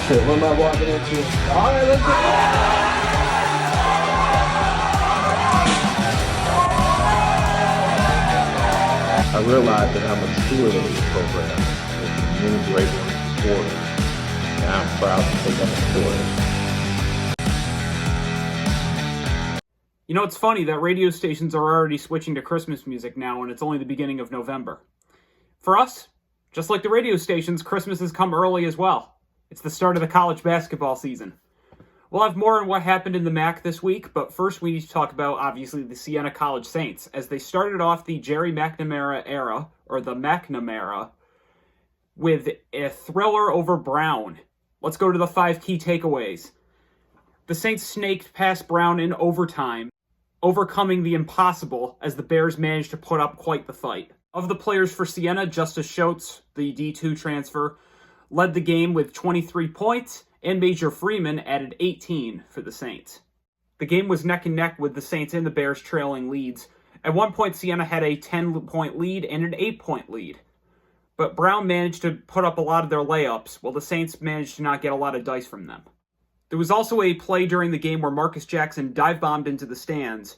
Shit, what am I walking into? All right, let's go. I realized that I'm a steward of this program. It's many great supporters, and I'm proud to take up supporters. You know, it's funny that radio stations are already switching to Christmas music now, and it's only the beginning of November. For us, just like the radio stations, Christmas has come early as well. It's the start of the college basketball season. We'll have more on what happened in the MAAC this week, but first we need to talk about, obviously, the Siena College Saints, as they started off the Gerry McNamara era, or the McNamara, with a thriller over Brown. Let's go to the 5 key takeaways. The Saints snaked past Brown in overtime, overcoming the impossible as the Bears managed to put up quite the fight. Of the players for Siena, Justice Schultz, the D2 transfer, led the game with 23 points, and Major Freeman added 18 for the Saints. The game was neck and neck with the Saints and the Bears trailing leads. At one point, Siena had a 10-point lead and an 8-point lead. But Brown managed to put up a lot of their layups, while the Saints managed to not get a lot of dice from them. There was also a play during the game where Marcus Jackson dive-bombed into the stands,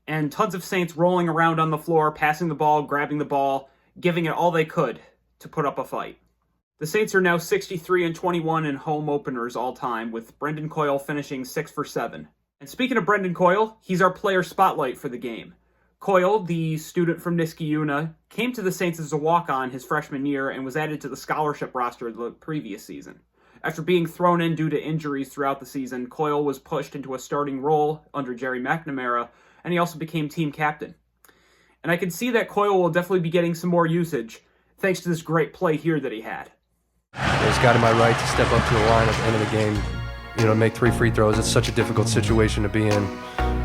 and tons of Saints rolling around on the floor, passing the ball, grabbing the ball, giving it all they could to put up a fight. The Saints are now 63-21 in home openers all time, with Brendan Coyle finishing 6 for 7. And speaking of Brendan Coyle, he's our player spotlight for the game. Coyle, the student from Niskayuna, came to the Saints as a walk-on his freshman year and was added to the scholarship roster the previous season. After being thrown in due to injuries throughout the season, Coyle was pushed into a starting role under Gerry McNamara, and he also became team captain. And I can see that Coyle will definitely be getting some more usage, thanks to this great play here that he had. It's got in my right to step up to the line at the end of the game, make 3 free throws. It's such a difficult situation to be in.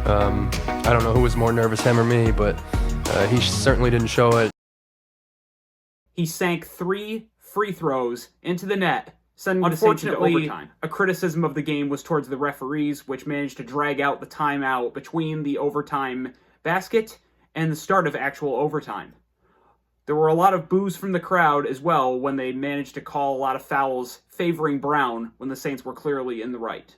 I don't know who was more nervous, him or me, but he certainly didn't show it. He sank 3 free throws into the net, sending the Saints into overtime. A criticism of the game was towards the referees, which managed to drag out the timeout between the overtime basket and the start of actual overtime. There were a lot of boos from the crowd as well when they managed to call a lot of fouls favoring Brown when the Saints were clearly in the right.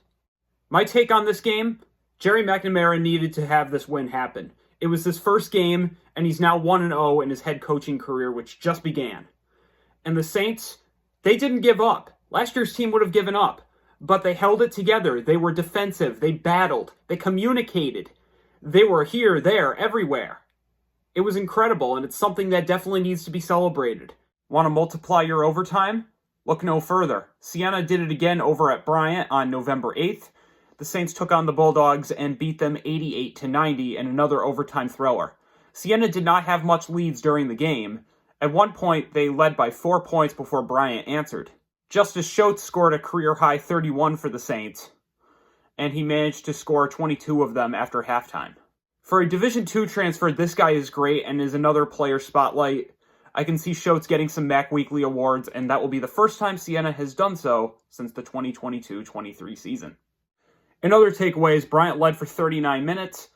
My take on this game, Gerry McNamara needed to have this win happen. It was his first game, and he's now 1-0 in his head coaching career, which just began. And the Saints, they didn't give up. Last year's team would have given up, but they held it together. They were defensive. They battled. They communicated. They were here, there, everywhere. It was incredible, and it's something that definitely needs to be celebrated. Want to multiply your overtime? Look no further. Siena did it again over at Bryant on November 8th. The Saints took on the Bulldogs and beat them 88-90 in another overtime thriller. Siena did not have much leads during the game. At one point, they led by 4 points before Bryant answered. Justice Schultz scored a career-high 31 for the Saints, and he managed to score 22 of them after halftime. For a Division II transfer, this guy is great and is another player spotlight. I can see Schultz getting some MAAC Weekly awards, and that will be the first time Siena has done so since the 2022-23 season. In other takeaways, Bryant led for 39 minutes.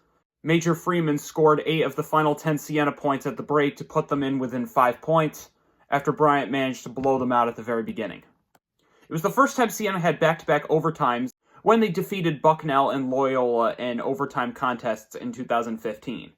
Major Freeman scored 8 of the final 10 Siena points at the break to put them in within 5 points, after Bryant managed to blow them out at the very beginning. It was the first time Siena had back-to-back overtimes when they defeated Bucknell and Loyola in overtime contests in 2015.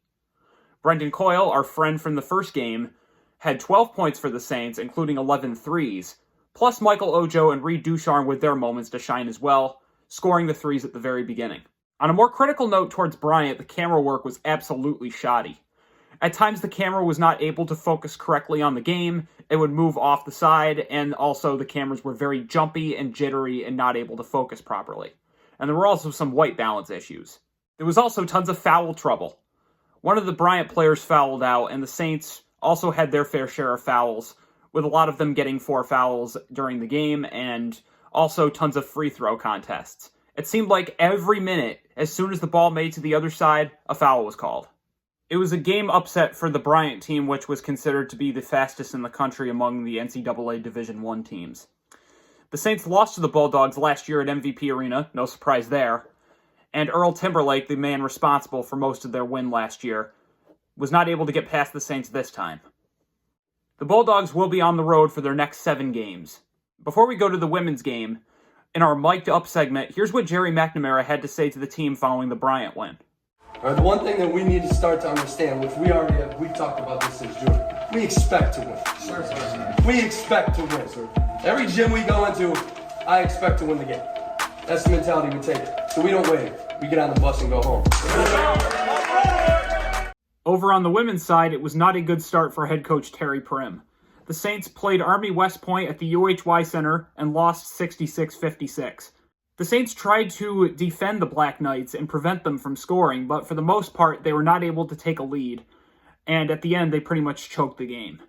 Brendan Coyle, our friend from the first game, had 12 points for the Saints, including 11 threes, plus Michael Ojo and Reed Ducharme with their moments to shine as well, scoring the threes at the very beginning. On a more critical note towards Bryant, the camera work was absolutely shoddy. At times, the camera was not able to focus correctly on the game, it would move off the side, and also the cameras were very jumpy and jittery and not able to focus properly. And there were also some white balance issues. There was also tons of foul trouble. One of the Bryant players fouled out, and the Saints also had their fair share of fouls, with a lot of them getting 4 fouls during the game, and also tons of free throw contests. It seemed like every minute, as soon as the ball made to the other side, a foul was called. It was a game upset for the Bryant team, which was considered to be the fastest in the country among the NCAA Division I teams. The Saints lost to the Bulldogs last year at MVP Arena, no surprise there, and Earl Timberlake, the man responsible for most of their win last year, was not able to get past the Saints this time. The Bulldogs will be on the road for their next 7 games. Before we go to the women's game, In our mic'd up segment, here's what Gerry McNamara had to say to the team following the Bryant win. All right, the one thing that we need to start to understand, which we've talked about this since June, we expect to win. Sure. We expect to win, sir. Every gym we go into, I expect to win the game. That's the mentality we take. So we don't wait. We get on the bus and go home. Over on the women's side, it was not a good start for head coach Terry Primm. The Saints played Army West Point at the UHY Center and lost 66-56. The Saints tried to defend the Black Knights and prevent them from scoring, but for the most part, they were not able to take a lead. And at the end, they pretty much choked the game.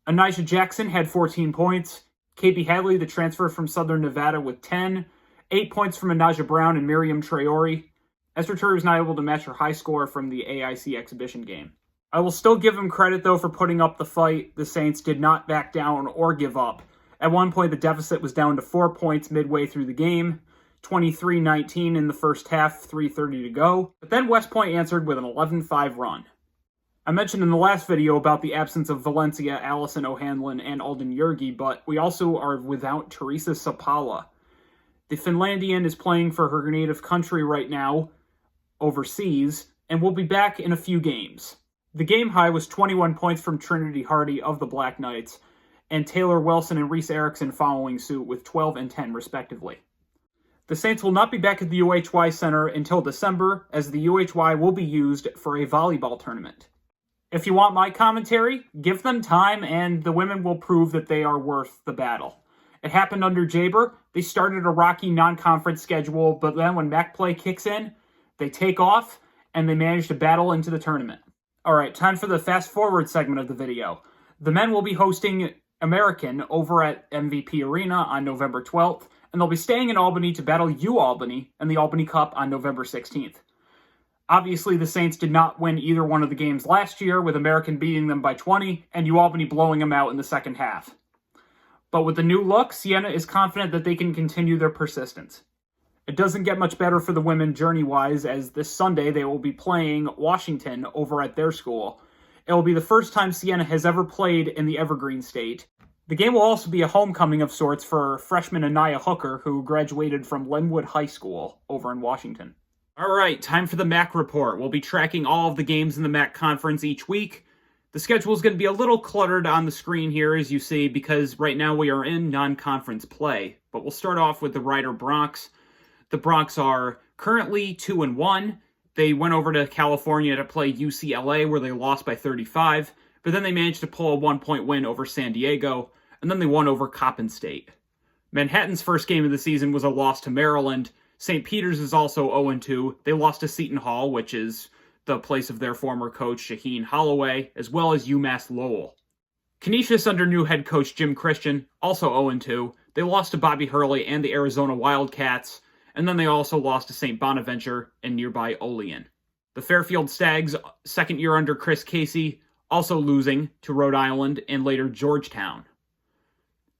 Anijah Jackson had 14 points. KB Hadley, the transfer from Southern Nevada, with 10. 8 points from Anaja Brown and Miriam Traore. Esther Turner was not able to match her high score from the AIC exhibition game. I will still give him credit, though, for putting up the fight. The Saints did not back down or give up. At one point, the deficit was down to 4 points midway through the game, 23-19 in the first half, 3:30 to go. But then West Point answered with an 11-5 run. I mentioned in the last video about the absence of Valencia, Allison O'Hanlon, and Alden Yergi, but we also are without Teresa Sapala. The Finlandian is playing for her native country right now, overseas, and will be back in a few games. The game high was 21 points from Trinity Hardy of the Black Knights, and Taylor Wilson and Reese Erickson following suit with 12 and 10 respectively. The Saints will not be back at the UHY Center until December, as the UHY will be used for a volleyball tournament. If you want my commentary, give them time and the women will prove that they are worth the battle. It happened under Jaber. They started a rocky non-conference schedule, but then when MAAC play kicks in, they take off and they manage to battle into the tournament. Alright, time for the fast forward segment of the video. The men will be hosting American over at MVP Arena on November 12th, and they'll be staying in Albany to battle UAlbany in the Albany Cup on November 16th. Obviously, the Saints did not win either one of the games last year, with American beating them by 20 and UAlbany blowing them out in the second half. But with the new look, Siena is confident that they can continue their persistence. It doesn't get much better for the women journey-wise, as this Sunday they will be playing Washington over at their school. It will be the first time Siena has ever played in the Evergreen State. The game will also be a homecoming of sorts for freshman Anaya Hooker, who graduated from Linwood High School over in Washington. Alright, time for the MAAC report. We'll be tracking all of the games in the MAAC conference each week. The schedule is going to be a little cluttered on the screen here, as you see, because right now we are in non-conference play. But we'll start off with the Rider Broncs. The Broncs are currently 2-1. They went over to California to play UCLA, where they lost by 35, but then they managed to pull a 1-point win over San Diego, and then they won over Coppin State. Manhattan's first game of the season was a loss to Maryland. St. Peter's is also 0-2. They lost to Seton Hall, which is the place of their former coach, Shaheen Holloway, as well as UMass Lowell. Canisius, under new head coach Jim Christian, also 0-2. They lost to Bobby Hurley and the Arizona Wildcats, and then they also lost to St. Bonaventure and nearby Olean. The Fairfield Stags, second year under Chris Casey, also losing to Rhode Island and later Georgetown.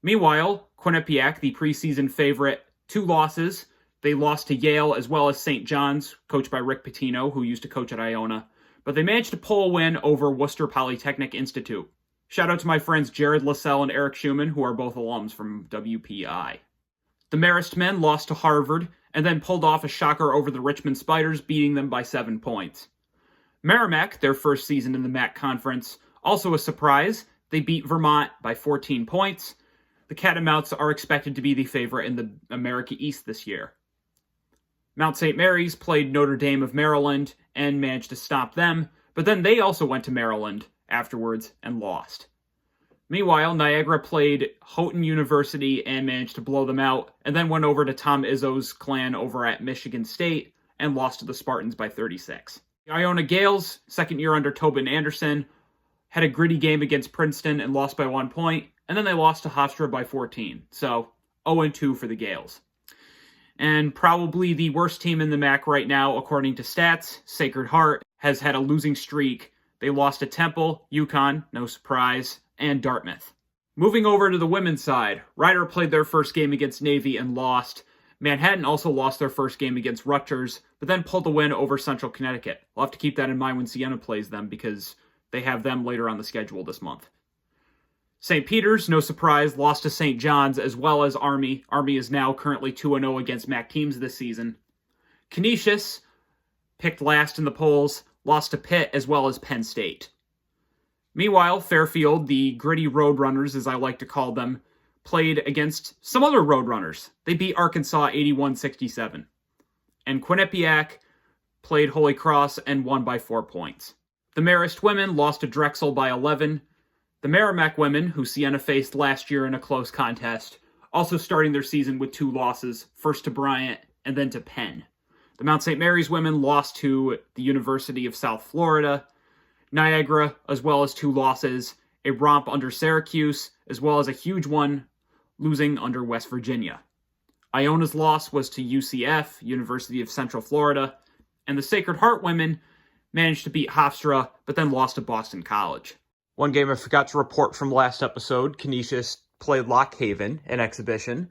Meanwhile, Quinnipiac, the preseason favorite, 2 losses. They lost to Yale as well as St. John's, coached by Rick Pitino, who used to coach at Iona. But they managed to pull a win over Worcester Polytechnic Institute. Shout out to my friends Jared Lassell and Eric Schumann, who are both alums from WPI. The Marist men lost to Harvard, and then pulled off a shocker over the Richmond Spiders, beating them by 7 points. Merrimack, their first season in the MAAC conference, also a surprise. They beat Vermont by 14 points. The Catamounts are expected to be the favorite in the America East this year. Mount St. Mary's played Notre Dame of Maryland and managed to stop them, but then they also went to Maryland afterwards and lost. Meanwhile, Niagara played Houghton University and managed to blow them out, and then went over to Tom Izzo's clan over at Michigan State and lost to the Spartans by 36. The Iona Gales, second year under Tobin Anderson, had a gritty game against Princeton and lost by 1 point, and then they lost to Hofstra by 14. So, 0-2 for the Gales. And probably the worst team in the MAAC right now, according to stats, Sacred Heart, has had a losing streak. They lost to Temple, UConn, no surprise, and Dartmouth. Moving over to the women's side, Rider played their first game against Navy and lost. Manhattan also lost their first game against Rutgers, but then pulled a win over Central Connecticut. We'll have to keep that in mind when Siena plays them, because they have them later on the schedule this month. St. Peter's, no surprise, lost to St. John's as well as Army. Army is now currently 2-0 against MAAC teams this season. Canisius, picked last in the polls, lost to Pitt as well as Penn State. Meanwhile, Fairfield, the gritty Roadrunners, as I like to call them, played against some other Roadrunners. They beat Arkansas 81-67. And Quinnipiac played Holy Cross and won by 4 points. The Marist women lost to Drexel by 11. The Merrimack women, who Siena faced last year in a close contest, also starting their season with 2 losses, first to Bryant and then to Penn. The Mount St. Mary's women lost to the University of South Florida. Niagara, as well as 2 losses, a romp under Syracuse, as well as a huge one, losing under West Virginia. Iona's loss was to UCF, University of Central Florida, and the Sacred Heart women managed to beat Hofstra, but then lost to Boston College. One game I forgot to report from last episode, Canisius played Lock Haven, an exhibition.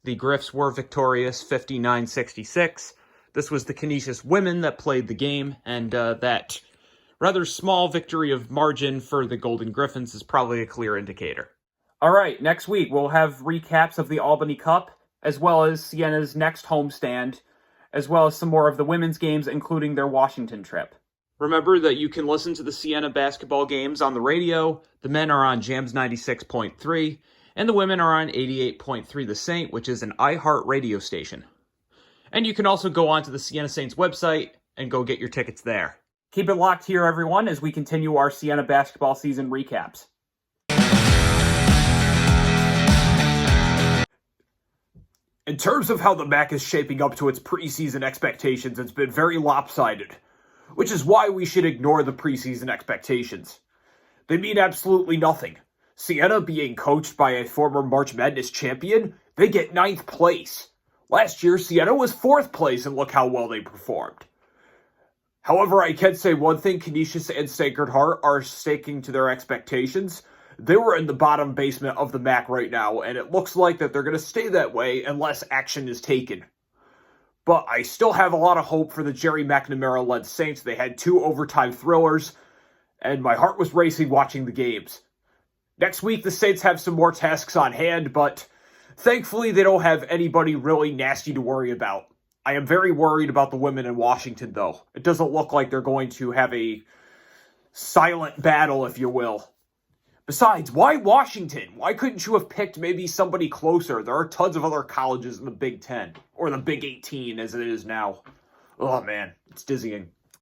The Griffs were victorious 59-66. This was the Canisius women that played the game, and that rather small victory of margin for the Golden Griffins is probably a clear indicator. All right, next week we'll have recaps of the Albany Cup, as well as Siena's next homestand, as well as some more of the women's games, including their Washington trip. Remember that you can listen to the Siena basketball games on the radio. The men are on Jams 96.3, and the women are on 88.3 The Saint, which is an iHeart radio station. And you can also go onto the Siena Saints website and go get your tickets there. Keep it locked here, everyone, as we continue our Siena basketball season recaps. In terms of how the MAAC is shaping up to its preseason expectations, it's been very lopsided, which is why we should ignore the preseason expectations. They mean absolutely nothing. Siena being coached by a former March Madness champion, they get 9th place. Last year, Siena was 4th place, and look how well they performed. However, I can say one thing, Canisius and Sacred Heart are sticking to their expectations. They were in the bottom basement of the MAAC right now, and it looks like that they're going to stay that way unless action is taken. But I still have a lot of hope for the Gerry McNamara-led Saints. They had 2 overtime thrillers, and my heart was racing watching the games. Next week, the Saints have some more tasks on hand, but thankfully they don't have anybody really nasty to worry about. I am very worried about the women in Washington, though. It doesn't look like they're going to have a silent battle, if you will. Besides, why Washington? Why couldn't you have picked maybe somebody closer? There are tons of other colleges in the Big 10, or the Big 18 as it is now. Oh man, it's dizzying.